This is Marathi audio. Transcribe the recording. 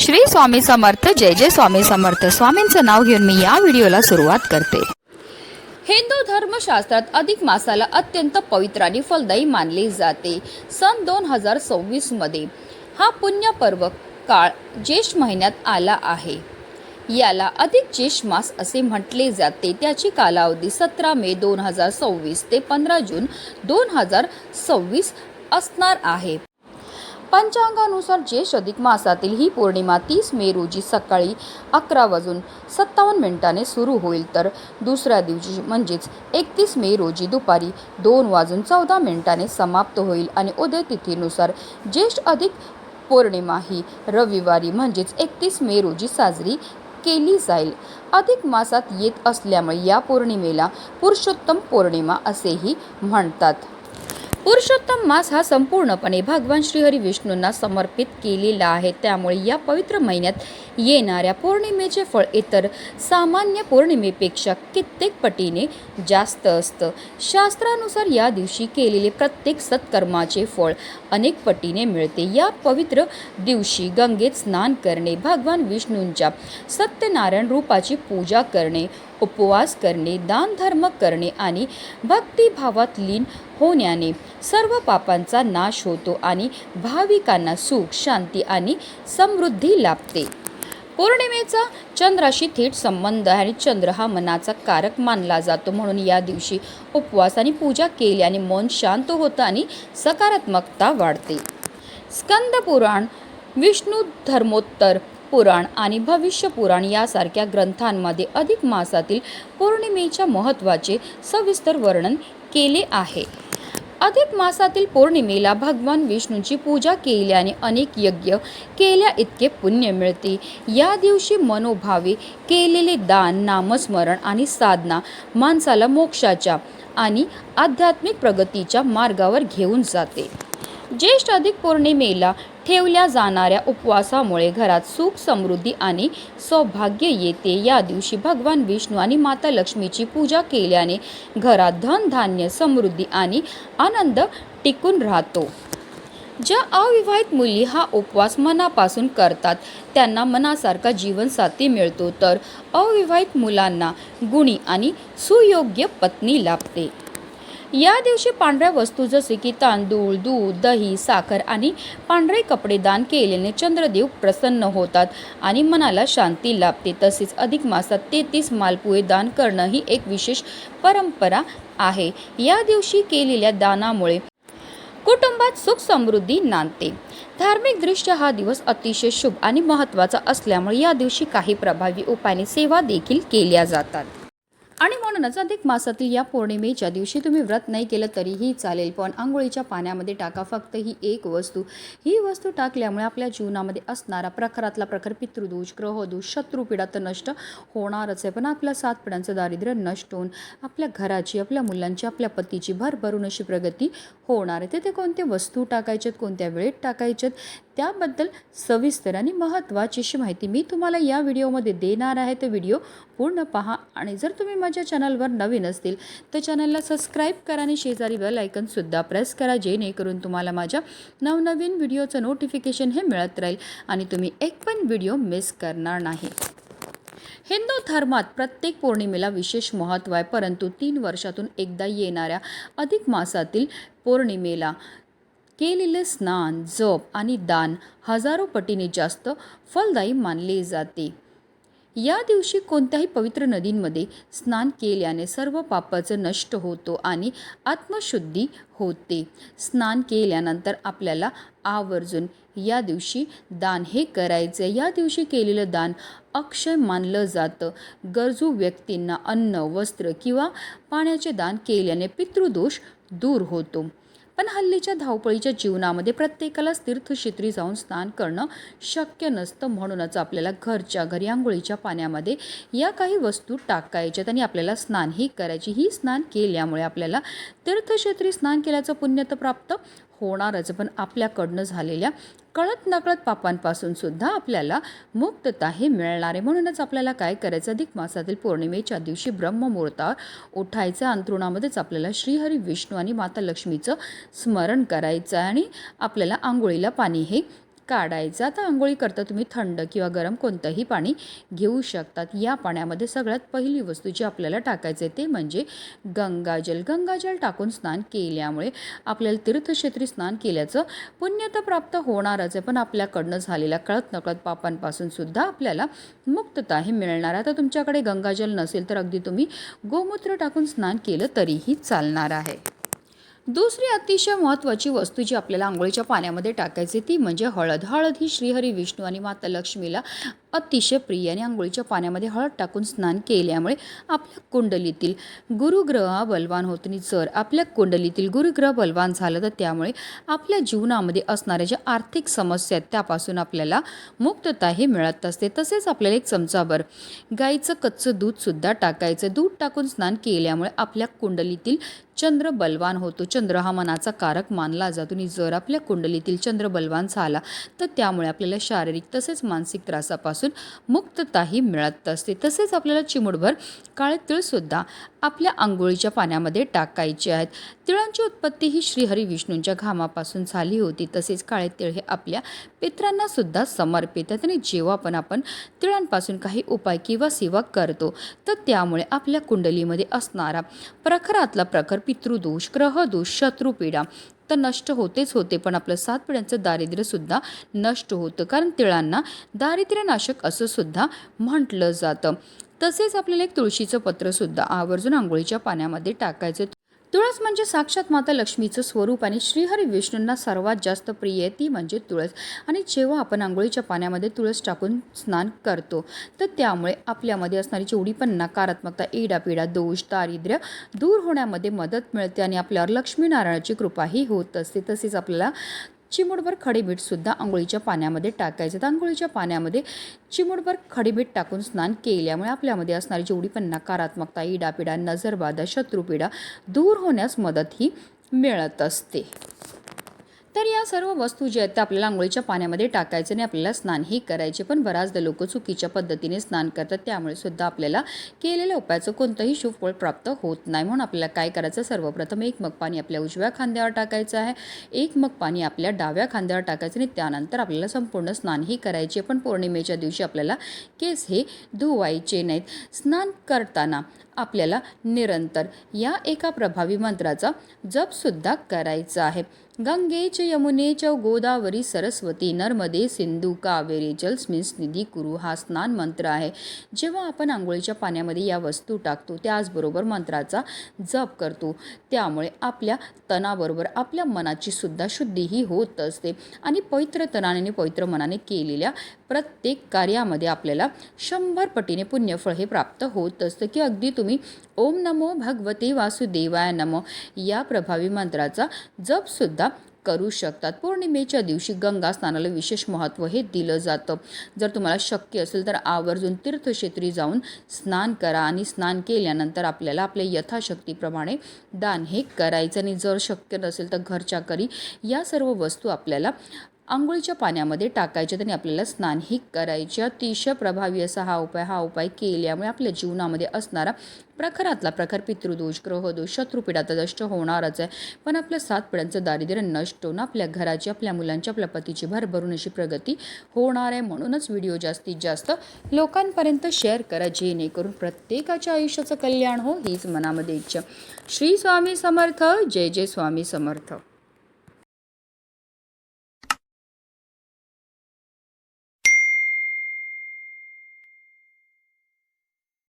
श्री स्वामी समर्थ. जय जय स्वामी समर्थ. स्वामींचं नाव घेऊन मी या व्हिडिओला सुरुवात करते. हिंदू धर्मशास्त्रात अधिक मासाला अत्यंत पवित्र आणि फलदायी मानले जाते. सन 2026 मध्ये हा पुण्यपर्व काळ ज्येष्ठ महिन्यात आला आहे. याला अधिक ज्येष्ठ मास असे म्हटले जाते. त्याची कालावधी 17 मे 2026 ते 15 जून 2026 असणार आहे. पंचांगानुसार ज्येष्ठ अधिक मासातील ही पौर्णिमा 30 मे रोजी सकाळी 11:57 सुरू होईल, तर दुसऱ्या दिवशी म्हणजेच 31 मे रोजी दुपारी 2:14 समाप्त होईल. आणि उदय तिथीनुसार ज्येष्ठ अधिक पौर्णिमा ही रविवारी म्हणजेच 31 मे रोजी साजरी केली जाईल. अधिक मासात येत असल्यामुळे या पौर्णिमेला पुरुषोत्तम पौर्णिमा असेही म्हणतात. पुरुषोत्तम मास हा संपूर्णपणे भगवान श्रीहरी विष्णूंना समर्पित केलेला आहे. त्यामुळे या पवित्र महिन्यात येणाऱ्या पौर्णिमेचे फळ इतर सामान्य पौर्णिमेपेक्षा कित्येक पटीने जास्त असतं. शास्त्रानुसार या दिवशी केलेले प्रत्येक सत्कर्माचे फळ अनेक पटीने मिळते. या पवित्र दिवशी गंगेत स्नान करणे, भगवान विष्णूंच्या सत्यनारायण रूपाची पूजा करणे, उपवास करणे, दानधर्म करणे आणि भक्तिभावात लीन होण्याने सर्व पापांचा नाश होतो आणि भाविकांना सुख, शांती आणि समृद्धी लाभते. पौर्णिमेचा चंद्राशी थेट संबंध आहे आणि चंद्र हा मनाचा कारक मानला जातो. म्हणून या दिवशी उपवास आणि पूजा केल्याने मन शांत होतं आणि सकारात्मकता वाढते. स्कंद पुराण, विष्णू धर्मोत्तर पुराण आणि भविष्य पुराण यासारख्या ग्रंथांमध्ये अधिक मासातील पौर्णिमेच्या महत्त्वाचे सविस्तर वर्णन केले आहे. अधिक मासातील पौर्णिमेला भगवान विष्णूंची पूजा केल्याने अनेक यज्ञ केल्या इतके पुण्य मिळते. या दिवशी मनोभावे केलेले दान, नामस्मरण आणि साधना माणसाला मोक्षाच्या आणि आध्यात्मिक प्रगतीच्या मार्गावर घेऊन जाते. ज्येष्ठ अधिक पौर्णिमेला ठेवल्या जाणाऱ्या उपवासामुळे घरात सुख, समृद्धी आणि सौभाग्य येते. या दिवशी भगवान विष्णू आणि माता लक्ष्मीची पूजा केल्याने घरात धन, धान्य, समृद्धी आणि आनंद टिकून राहतो. ज्या अविवाहित मुली हा उपवास मनापासून करतात त्यांना मनासारखा जीवनसाथी मिळतो, तर अविवाहित मुलांना गुणी आणि सुयोग्य पत्नी लाभते. या दिवशी पांढऱ्या वस्तू जसे की तांदूळ, दूध, दही, साखर आणि पांढरे कपडे दान केल्याने चंद्रदेव प्रसन्न होतात आणि मनाला शांती लाभते. तसेच अधिक मासात 33 मालपुळे दान करणं ही एक विशेष परंपरा आहे. या दिवशी केलेल्या दानामुळे कुटुंबात सुख, समृद्धी नांदते. धार्मिकदृष्ट्या हा दिवस अतिशय शुभ आणि महत्त्वाचा असल्यामुळे या दिवशी काही प्रभावी उपायांनी सेवा देखील केल्या जातात. आणि म्हणूनच अधिक मासातील या पौर्णिमेच्या दिवशी तुम्ही व्रत नाही केलं तरीही चालेल, पण आंघोळीच्या पाण्यामध्ये टाका फक्त ही एक वस्तू. ही वस्तू टाकल्यामुळे आपल्या जीवनामध्ये असणारा प्रखरातला प्रखर पितृदोष, ग्रहदोष, शत्रुपीडा तर नष्ट होणारच आहे, पण आपल्या 7 पिढ्यांचं दारिद्र्य नष्ट होऊन आपल्या घराची, आपल्या मुलांची, आपल्या पतीची भरभरून अशी प्रगती होणार आहे. तिथे कोणत्या वस्तू टाकायच्यात, कोणत्या वेळेत टाकायच्यात, त्याबद्दल सविस्तर आणि महत्त्वाची अशी माहिती मी तुम्हाला या व्हिडिओमध्ये देणार आहे. तर व्हिडिओ पूर्ण पहा. आणि जर तुम्ही माझ्या चॅनलवर नवीन असतील तर चॅनलला सबस्क्राईब करा आणि शेजारी बेल आयकॉनसुद्धा प्रेस करा, जेणेकरून तुम्हाला माझ्या नवनवीन व्हिडिओचं नोटिफिकेशन हे मिळत राहील आणि तुम्ही एक पण व्हिडिओ मिस करणार नाही. हिंदू धर्मात प्रत्येक पौर्णिमेला विशेष महत्त्व आहे, परंतु 3 वर्षातून एकदा येणाऱ्या अधिक मासातील पौर्णिमेला केलेले स्नान, जप आणि दान हजारो पटीने जास्त फलदायी मानले जाते. या दिवशी कोणत्याही पवित्र नदींमध्ये स्नान केल्याने सर्व पापाचं नष्ट होतो आणि आत्मशुद्धी होते. स्नान केल्यानंतर आपल्याला आवर्जून या दिवशी दान हे करायचं. या दिवशी केलेलं दान अक्षय मानलं जातं. गरजू व्यक्तींना अन्न, वस्त्र किंवा पाण्याचे दान केल्याने पितृदोष दूर होतो. पण हल्लीच्या धावपळीच्या जीवनामध्ये प्रत्येकालाच तीर्थक्षेत्री जाऊन स्नान करणं शक्य नसतं. म्हणूनच आपल्याला घरच्या घरी आंघोळीच्या पाण्यामध्ये या काही वस्तू टाकायच्यात आणि आपल्याला स्नानही करायची. ही स्नान केल्यामुळे आपल्याला तीर्थक्षेत्री स्नान केल्याचं पुण्य तर प्राप्त होणारच, पण आपल्याकडनं झालेल्या कळत नकळत पापांपासून सुद्धा आपल्याला मुक्तता हे मिळणार आहे. म्हणूनच आपल्याला काय करायचं, अधिक मासातील पौर्णिमेच्या दिवशी ब्रह्ममुहूर्तावर उठायचं. अंथरुणामध्येच आपल्याला श्रीहरी विष्णू आणि माता लक्ष्मीचं स्मरण करायचं आणि आपल्याला आंघोळीला पाणी हे काढायचं. आता आंघोळी करता तुम्ही थंड किंवा गरम कोणतंही पाणी घेऊ शकतात. या पाण्यामध्ये सगळ्यात पहिली वस्तू जी आपल्याला टाकायचं आहे ते म्हणजे गंगाजल. गंगाजल टाकून स्नान केल्यामुळे आपल्याला तीर्थक्षेत्री स्नान केल्याचं पुण्य तर प्राप्त होणारच आहे, पण आपल्याकडनं झालेल्या कळत नकळत पापांपासून सुद्धा आपल्याला मुक्तता हे मिळणार. आता तुमच्याकडे गंगाजल नसेल तर अगदी तुम्ही गोमूत्र टाकून स्नान केलं तरीही चालणार आहे. दुसरी अतिशय महत्त्वाची वस्तू जी आपल्याला आंघोळीच्या पाण्यामध्ये टाकायची ती म्हणजे हळद. हळद ही श्रीहरी विष्णू आणि माता लक्ष्मीला अतिशय प्रिय आणि आंघोळीच्या पाण्यामध्ये हळद टाकून स्नान केल्यामुळे आपल्या कुंडलीतील गुरुग्रह बलवान होतो आणि जर आपल्या कुंडलीतील गुरुग्रह बलवान झालं तर त्यामुळे आपल्या जीवनामध्ये असणाऱ्या ज्या आर्थिक समस्या आहेत त्यापासून आपल्याला मुक्तता हे मिळत असते. तसेच आपल्याला 1 चमचाभर गाईचं कच्चं दूधसुद्धा टाकायचं. दूध टाकून स्नान केल्यामुळे आपल्या कुंडलीतील चंद्र बलवान होतो. चंद्र हा मनाचा कारक मानला जातो आणि जर आपल्या कुंडलीतील चंद्र बलवान झाला तर त्यामुळे आपल्याला शारीरिक तसेच मानसिक त्रासापासून मुक्तताही मिळत असते. तसेच आपल्याला चिमूटभर काळे तीळसुद्धा आपल्या आंघोळीच्या पाण्यामध्ये टाकायचे आहेत. तिळांची उत्पत्ती ही श्रीहरी विष्णूंच्या घामापासून झाली होती. तसेच काळे तीळ हे आपल्या पितरांना सुद्धा समर्पित आहेत आणि जेव्हा आपण तिळांपासून काही उपाय किंवा सेवा करतो तर त्यामुळे आपल्या कुंडलीमध्ये असणारा प्रखरातला प्रखर पितृदोष, ग्रहदोष, शत्रुपीडा तर नष्ट होतेच होते, पण आपलं 7 पिढ्यांचं दारिद्र्यसुद्धा नष्ट होतं, कारण तिळांना दारिद्र्यनाशक असं सुद्धा म्हटलं जातं. तसेच आपल्याला 1 तुळशीचं पत्रसुद्धा आवर्जून आंघोळीच्या पाण्यामध्ये टाकायचं. तुळस म्हणजे साक्षात माता लक्ष्मीचं स्वरूप आणि श्रीहरी विष्णूंना सर्वात जास्त प्रिय आहे ती म्हणजे तुळस. आणि जेव्हा आपण आंघोळीच्या पाण्यामध्ये तुळस टाकून स्नान करतो तर त्यामुळे आपल्यामध्ये असणारी जेवढी पण नकारात्मकता, इडापिडा, दोष, दारिद्र्य दूर होण्यामध्ये मदत मिळते आणि आपल्यावर लक्ष्मीनारायणाची कृपाही होत असते. तसेच आपल्याला चिमूटभर खडे मीठसुद्धा आंघोळीच्या पाण्यामध्ये टाकायचं. तर आंघोळीच्या पाण्यामध्ये चिमूटभर खडे मीठ टाकून स्नान केल्यामुळे आपल्यामध्ये असणारी जेवढी पण नकारात्मकता, इडापिडा, नजरबाधा, शत्रुपीडा दूर होण्यास मदतही मिळत असते. तर या सर्व वस्तू ज्या आहेत त्या आपल्याला आंघोळीच्या पाण्यामध्ये टाकायचे आणि आपल्याला स्नानही करायचे. पण बऱ्याचदा लोक चुकीच्या पद्धतीने स्नान करतात, त्यामुळे सुद्धा आपल्याला केलेल्या उपायाचं कोणतंही शुभ फळ प्राप्त होत नाही. म्हणून आपल्याला काय करायचं, सर्वप्रथम 1 मग पाणी आपल्या उजव्या खांद्यावर टाकायचं आहे, 1 मग पाणी आपल्या डाव्या खांद्यावर टाकायचं आणि त्यानंतर आपल्याला संपूर्ण स्नानही करायचे. पण पौर्णिमेच्या दिवशी आपल्याला केस हे धुवायचे नाहीत. स्नान करताना आपल्याला निरंतर या एका प्रभावी मंत्राचा जपसुद्धा करायचा आहे. गंगे च यमुने च गोदावरी सरस्वती नर्मदे सिंधू कावेरी जलस्मिंसनिधी कुरु हा स्नान मंत्र आहे. जेव्हा आपण आंघोळीच्या पाण्यामध्ये या वस्तू टाकतो त्याचबरोबर मंत्राचा जप करतो त्यामुळे आपल्या तनाबरोबर आपल्या मनाची सुद्धा शुद्धीही होत असते आणि पवित्र तनाने आणि पवित्र मनाने केलेल्या प्रत्येक कार्यामध्ये आपल्याला 100 पटीने पुण्यफळ हे प्राप्त होत असतं. की अगदी तुम्ही ओम नमो भगवते वासुदेवाय नमो या प्रभावी मंत्राचा जपसुद्धा करू शकतात. पौर्णिमेच्या दिवशी गंगा स्नानाला विशेष महत्त्व हे दिलं जातं. जर तुम्हाला शक्य असेल तर आवर्जून तीर्थक्षेत्री जाऊन स्नान करा आणि स्नान केल्यानंतर आपल्याला आपल्या यथाशक्तीप्रमाणे दान हे करायचं. आणि जर शक्य नसेल तर घरच्या घरी या सर्व वस्तू आपल्याला आंघोळीच्या पाण्यामध्ये टाकायचे आणि आपल्याला स्नानही करायचे. अतिशय प्रभावी असा हा उपाय केल्यामुळे आपल्या जीवनामध्ये असणारा प्रखरातला प्रखर पितृदोष, ग्रहदोष, शत्रुपीडा तर नष्ट होणारच आहे, पण आपल्या 7 पिढ्यांचं दारिद्र्य नष्ट होऊन आपल्या घराची, आपल्या मुलांची, आपल्या पतीची भरभरून अशी प्रगती होणार आहे. म्हणूनच व्हिडिओ जास्तीत जास्त लोकांपर्यंत शेअर करा, जेणेकरून प्रत्येकाच्या आयुष्याचं कल्याण हो हीच मनामध्ये इच्छा. श्री स्वामी समर्थ. जय जय स्वामी समर्थ.